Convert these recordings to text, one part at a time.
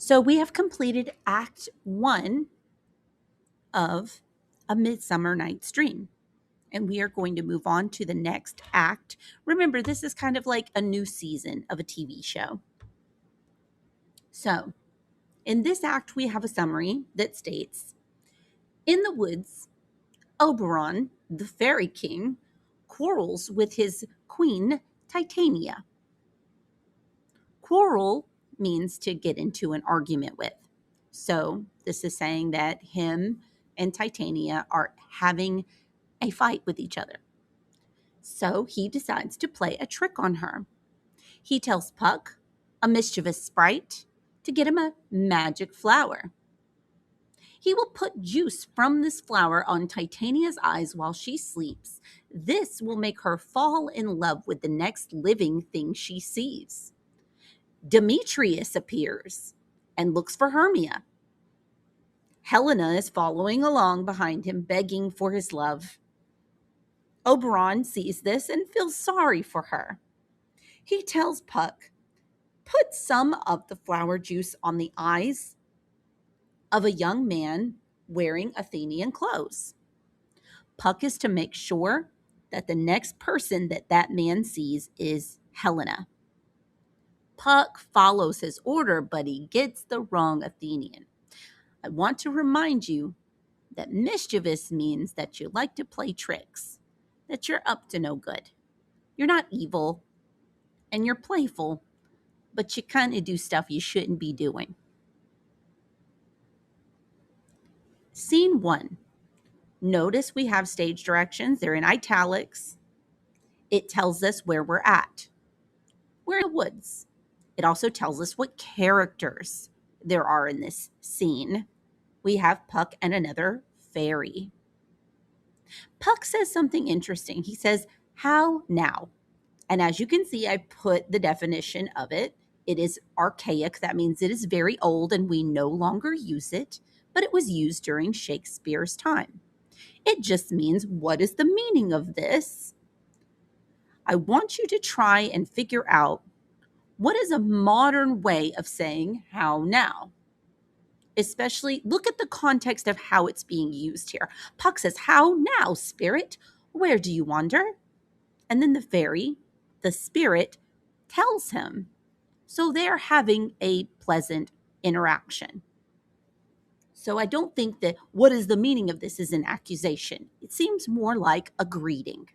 So we have completed Act 1 of A Midsummer Night's Dream, and we are going to move on to the next act. Remember, this is kind of like a new season of a TV show. So, in this act, we have a summary that states, in the woods, Oberon, the fairy king, quarrels with his queen, Titania. Quarrel means to get into an argument with. So this is saying that him and Titania are having a fight with each other. So he decides to play a trick on her. He tells Puck, a mischievous sprite, to get him a magic flower. He will put juice from this flower on Titania's eyes while she sleeps. This will make her fall in love with the next living thing she sees. Demetrius appears and looks for Hermia. Helena is following along behind him, begging for his love. Oberon sees this and feels sorry for her. He tells Puck, put some of the flower juice on the eyes of a young man wearing Athenian clothes. Puck is to make sure that the next person that man sees is Helena. Puck follows his order, but he gets the wrong Athenian. I want to remind you that mischievous means that you like to play tricks, that you're up to no good. You're not evil, and you're playful, but you kind of do stuff you shouldn't be doing. Scene 1. Notice we have stage directions. They're in italics. It tells us where we're at. We're in the woods. It also tells us what characters there are in this scene. We have Puck and another fairy. Puck says something interesting. He says, how now? And as you can see, I put the definition of it. It is archaic. That means it is very old and we no longer use it, but it was used during Shakespeare's time. It just means, what is the meaning of this? I want you to try and figure out what is a modern way of saying how now. Especially look at the context of how it's being used here. Puck says, how now, spirit? Where do you wander? And then the fairy, the spirit, tells him. So they're having a pleasant interaction. So I don't think that what is the meaning of this is an accusation. It seems more like a greeting.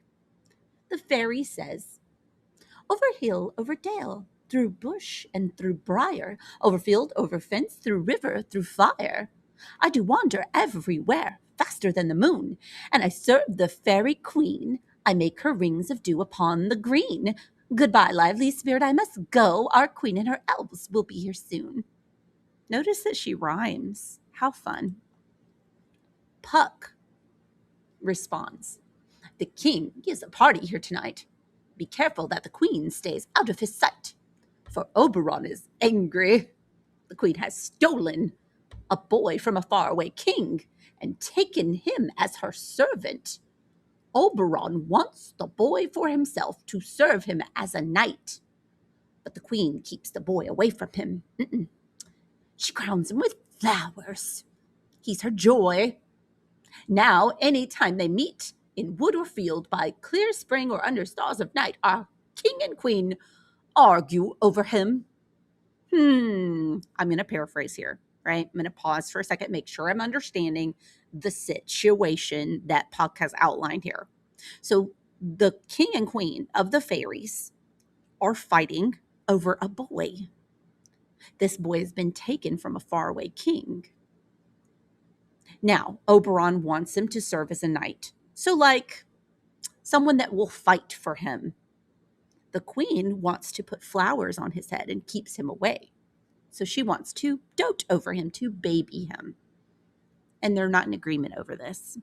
The fairy says, over hill, over dale, through bush and through briar, over field, over fence, through river, through fire. I do wander everywhere, faster than the moon, and I serve the fairy queen. I make her rings of dew upon the green. Goodbye, lively spirit, I must go. Our queen and her elves will be here soon. Notice that she rhymes. How fun. Puck responds, the king gives a party here tonight. Be careful that the queen stays out of his sight, for Oberon is angry. The queen has stolen a boy from a faraway king and taken him as her servant. Oberon wants the boy for himself to serve him as a knight, but the queen keeps the boy away from him. She crowns him with flowers. He's her joy. Now, any time they meet in wood or field, by clear spring or under stars of night, our king and queen argue over him. I'm going to paraphrase here, right? I'm going to pause for a second, make sure I'm understanding the situation that Puck has outlined here. So the king and queen of the fairies are fighting over a boy. This boy has been taken from a faraway king. Now, Oberon wants him to serve as a knight. So like someone that will fight for him. The queen wants to put flowers on his head and keeps him away. So she wants to dote over him, to baby him. And they're not in agreement over this.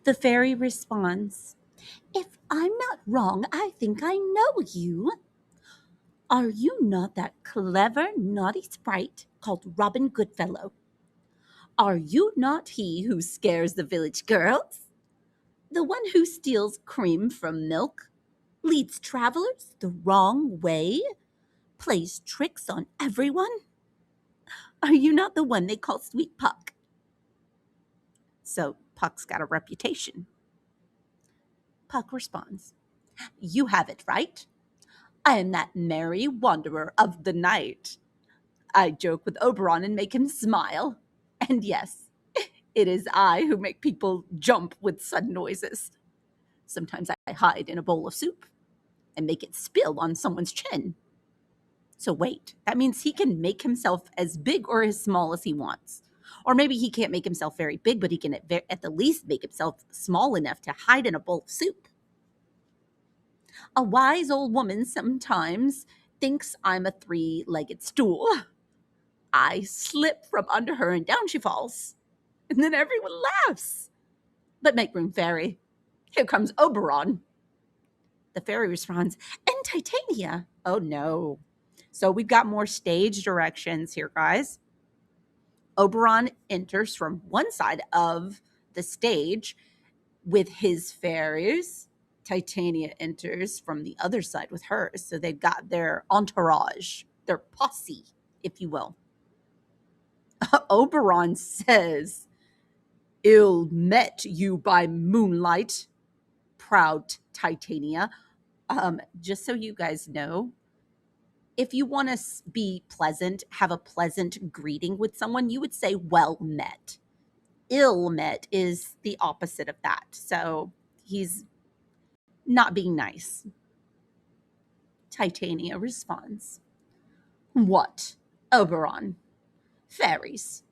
The fairy responds, if I'm not wrong, I think I know you. Are you not that clever, naughty sprite called Robin Goodfellow? Are you not he who scares the village girls? The one who steals cream from milk? Leads travelers the wrong way? plays tricks on everyone? Are you not the one they call Sweet Puck? So Puck's got a reputation. Puck responds, You have it right. I am that merry wanderer of the night. I joke with Oberon and make him smile. And yes, it is I who make people jump with sudden noises. Sometimes I hide in a bowl of soup and make it spill on someone's chin. So wait, that means he can make himself as big or as small as he wants. Or maybe he can't make himself very big, but he can at the least make himself small enough to hide in a bowl of soup. A wise old woman sometimes thinks I'm a three-legged stool. I slip from under her and down she falls. And then everyone laughs. But make room, fairy. Here comes Oberon. The fairy responds, And Titania. Oh no. So we've got more stage directions here, guys. Oberon enters from one side of the stage with his fairies. Titania enters from the other side with hers. So they've got their entourage, their posse, if you will. Oberon says, Ill met you by moonlight, proud Titania. Just so you guys know, if you want to be pleasant, have a pleasant greeting with someone, you would say well met. Ill met is the opposite of that. So he's not being nice. Titania responds, What? Oberon. Fairies.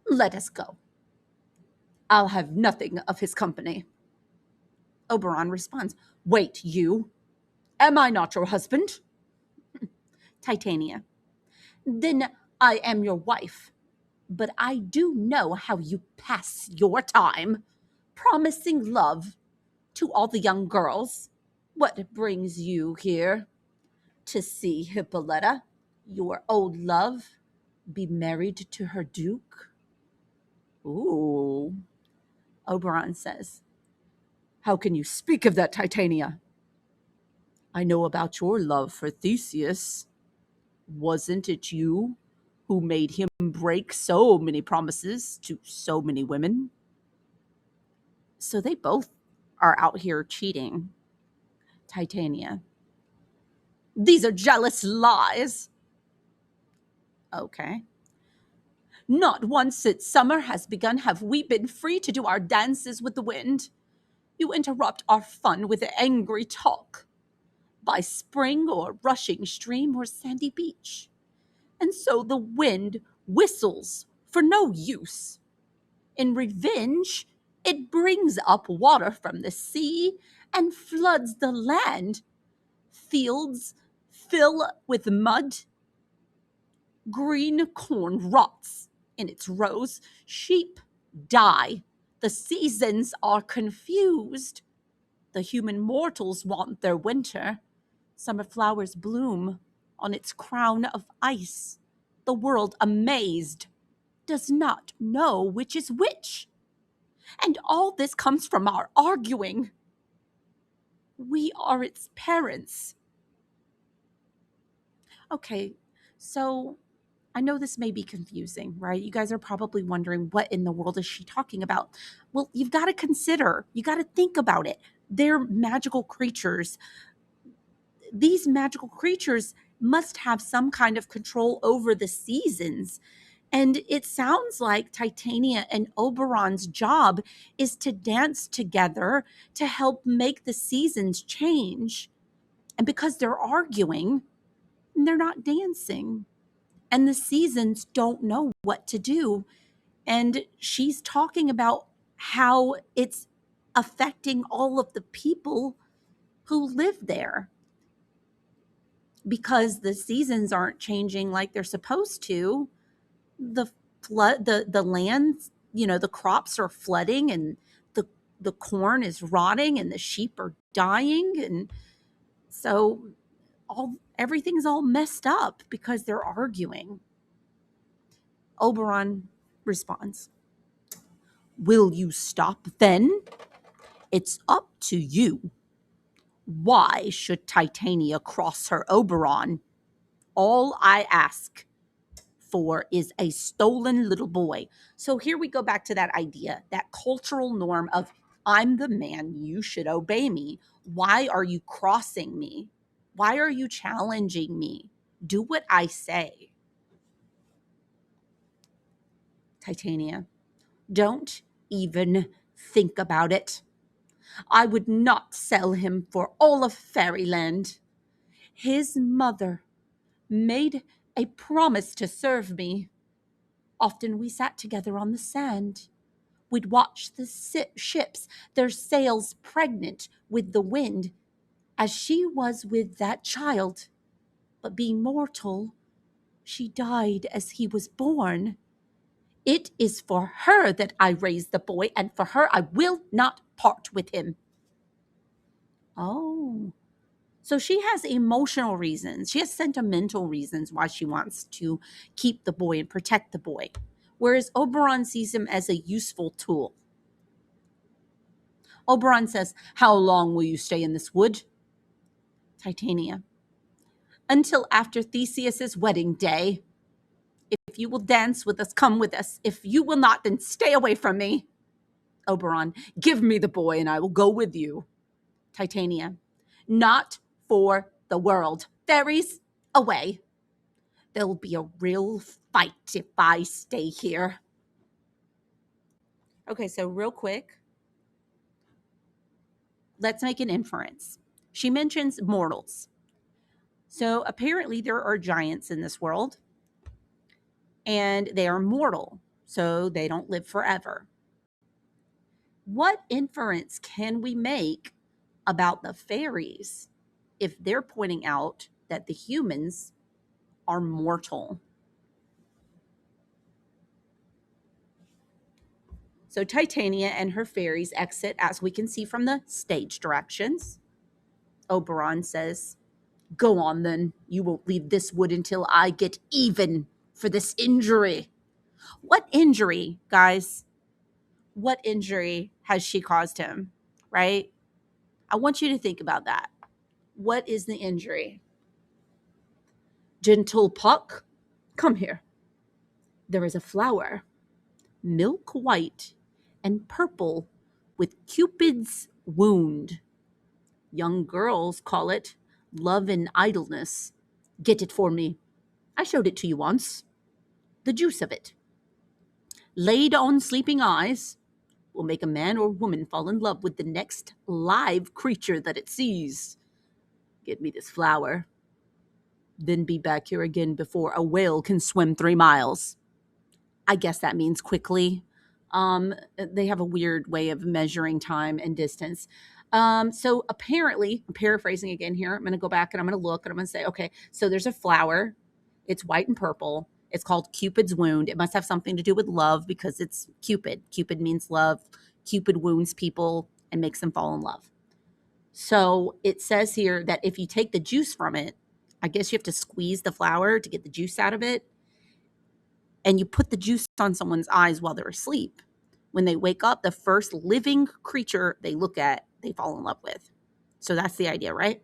Let us go. I'll have nothing of his company. Oberon responds, Wait, you? Am I not your husband? Titania. Then I am your wife. But I do know how you pass your time, promising love to all the young girls. What brings you here? To see Hippolyta, your old love, be married to her duke? Ooh, Oberon says. How can you speak of that, Titania? I know about your love for Theseus. Wasn't it you who made him break so many promises to so many women? So they both are out here cheating. Titania. These are jealous lies. Okay. Not once since summer has begun have we been free to do our dances with the wind. You interrupt our fun with angry talk. By spring or rushing stream or sandy beach. And so the wind whistles for no use. In revenge, it brings up water from the sea and floods the land. Fields fill with mud. Green corn rots in its rows. Sheep die. The seasons are confused. The human mortals want their winter. Summer flowers bloom on its crown of ice. The world, amazed, does not know which is which. And all this comes from our arguing. We are its parents. Okay, so I know this may be confusing, right? You guys are probably wondering, what in the world is she talking about? Well, you've got to consider, you got to think about it. They're magical creatures. These magical creatures must have some kind of control over the seasons. And it sounds like Titania and Oberon's job is to dance together to help make the seasons change. And because they're arguing, they're not dancing. And the seasons don't know what to do. And she's talking about how it's affecting all of the people who live there, because the seasons aren't changing like they're supposed to. The land, the crops are flooding, and the corn is rotting, and the sheep are dying, and so everything's all messed up because they're arguing. Oberon responds, Will you stop then? It's up to you. Why should Titania cross her Oberon? All I ask for is a stolen little boy. So here we go back to that idea, that cultural norm of I'm the man, you should obey me. Why are you crossing me? Why are you challenging me? Do what I say. Titania, don't even think about it. I would not sell him for all of fairyland. His mother made a promise to serve me. Often we sat together on the sand. We'd watch the ships, their sails pregnant with the wind, as she was with that child. But being mortal, she died as he was born. It is for her that I raised the boy, and for her I will not part with him. Oh, so she has emotional reasons. She has sentimental reasons why she wants to keep the boy and protect the boy, whereas Oberon sees him as a useful tool. Oberon says, "How long will you stay in this wood?" Titania, "Until after Theseus's wedding day. If you will dance with us, come with us. If you will not, then stay away from me." Oberon, "Give me the boy and I will go with you." Titania, "Not for the world. Fairies, away. There'll be a real fight if I stay here." Okay, so real quick, let's make an inference. She mentions mortals. So apparently there are giants in this world, and they are mortal, so they don't live forever. What inference can we make about the fairies if they're pointing out that the humans are mortal? So Titania and her fairies exit, as we can see from the stage directions. Oberon says, "Go on then. You won't leave this wood until I get even for this injury." What injury, guys? What injury has she caused him, right? I want you to think about that. What is the injury? "Gentle Puck, come here. There is a flower, milk white and purple, with Cupid's wound. Young girls call it love and idleness. Get it for me. I showed it to you once. The juice of it, laid on sleeping eyes, will make a man or woman fall in love with the next live creature that it sees. Get me this flower. Then be back here again before a whale can swim 3 miles." I guess that means quickly. They have a weird way of measuring time and distance. So apparently, I'm paraphrasing again here. I'm going to go back and I'm going to look and I'm going to say, okay, so there's a flower. It's white and purple. It's called Cupid's wound. It must have something to do with love because it's Cupid. Cupid means love. Cupid wounds people and makes them fall in love. So it says here that if you take the juice from it, I guess you have to squeeze the flower to get the juice out of it. And you put the juice on someone's eyes while they're asleep. When they wake up, the first living creature they look at, they fall in love with. So that's the idea, right?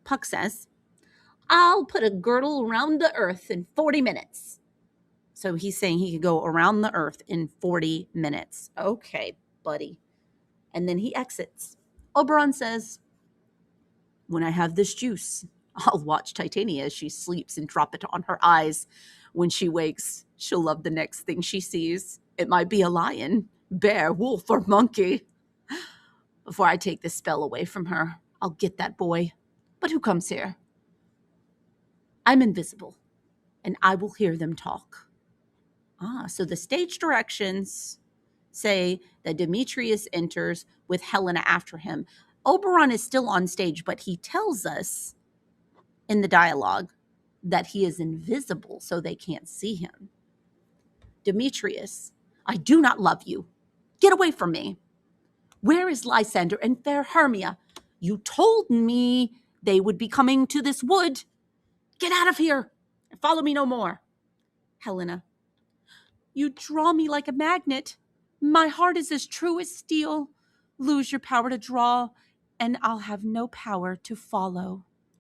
Puck says, "I'll put a girdle around the earth in 40 minutes. So he's saying he could go around the earth in 40 minutes. Okay, buddy. And then he exits. Oberon says, "When I have this juice, I'll watch Titania as she sleeps and drop it on her eyes. When she wakes, she'll love the next thing she sees. It might be a lion, bear, wolf, or monkey. Before I take this spell away from her, I'll get that boy. But who comes here? I'm invisible, and I will hear them talk." So the stage directions say that Demetrius enters with Helena after him. Oberon is still on stage, but he tells us in the dialogue that he is invisible, so they can't see him. Demetrius, "I do not love you. Get away from me. Where is Lysander and fair Hermia? You told me they would be coming to this wood. Get out of here and follow me no more." Helena, "You draw me like a magnet. My heart is as true as steel. Lose your power to draw, and I'll have no power to follow."